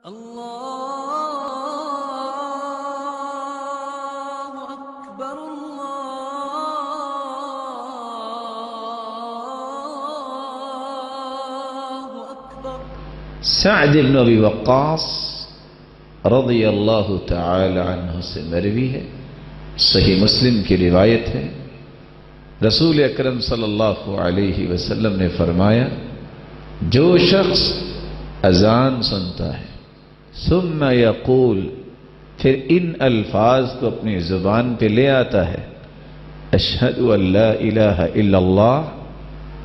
اللہ اکبر اللہ اکبر۔ سعد بن ابی وقاص رضی اللہ تعالی عنہ سے مروی ہے، صحیح مسلم کی روایت ہے، رسول اکرم صلی اللہ علیہ وسلم نے فرمایا، جو شخص اذان سنتا ہے ثم یقول، پھر ان الفاظ کو اپنی زبان پہ لے آتا ہے، اشہد ان لا الہ الا اللہ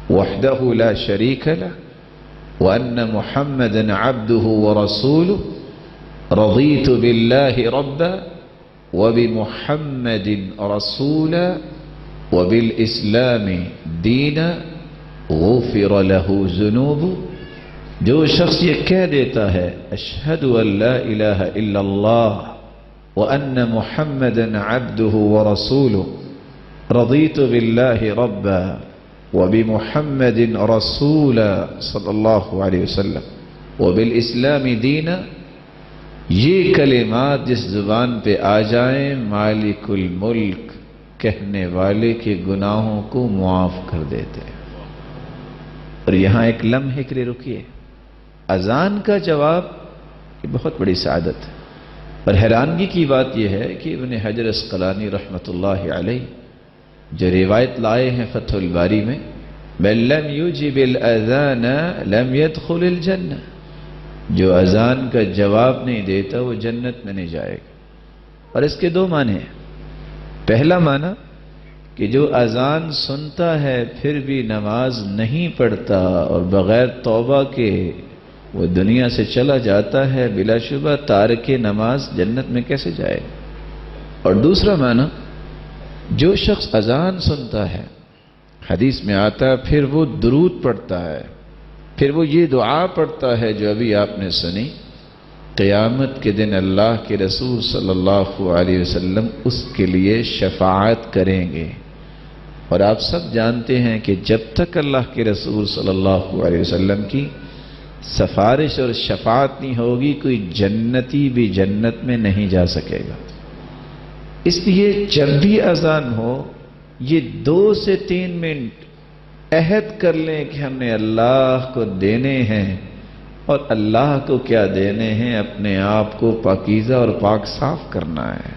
وحدہ لا شریک لہ وان محمدا عبدہ ورسولہ رضیت باللہ ربا وبمحمد رسولا وبالاسلام دینا غفر له ذنوبہ۔ جو شخص یہ کہہ دیتا ہے اشہد ان لا الہ الا اللہ وان محمدا عبدہ ورسولہ رضیت باللہ ربا وبمحمد رسولا صلی اللہ علیہ وسلم وبالاسلام دینا، یہ کلمات جس زبان پہ آ جائیں مالک الملک کہنے والے کے گناہوں کو معاف کر دیتے ہیں۔ اور یہاں ایک لمحے کے لیے رکیے، اذان کا جواب یہ بہت بڑی سعادت ہے، اور حیرانگی کی بات یہ ہے کہ ابن حجر عسقلانی رحمۃ اللہ علیہ جو روایت لائے ہیں فتح الباری میں، من لم یجب الاذان لم يدخل الجنہ، جو اذان کا جواب نہیں دیتا وہ جنت میں نہیں جائے گا۔ اور اس کے دو معنی ہیں، پہلا معنی کہ جو اذان سنتا ہے پھر بھی نماز نہیں پڑھتا اور بغیر توبہ کے وہ دنیا سے چلا جاتا ہے، بلا شبہ تارک نماز جنت میں کیسے جائے۔ اور دوسرا معنی، جو شخص اذان سنتا ہے، حدیث میں آتا ہے، پھر وہ درود پڑھتا ہے، پھر وہ یہ دعا پڑھتا ہے جو ابھی آپ نے سنی، قیامت کے دن اللہ کے رسول صلی اللہ علیہ وسلم اس کے لیے شفاعت کریں گے۔ اور آپ سب جانتے ہیں کہ جب تک اللہ کے رسول صلی اللہ علیہ وسلم کی سفارش اور شفاعت نہیں ہوگی، کوئی جنتی بھی جنت میں نہیں جا سکے گا۔ اس لیے جب بھی اذان ہو، یہ 2 سے 3 منٹ عہد کر لیں کہ ہم نے اللہ کو دینے ہیں، اور اللہ کو کیا دینے ہیں، اپنے آپ کو پاکیزہ اور پاک صاف کرنا ہے۔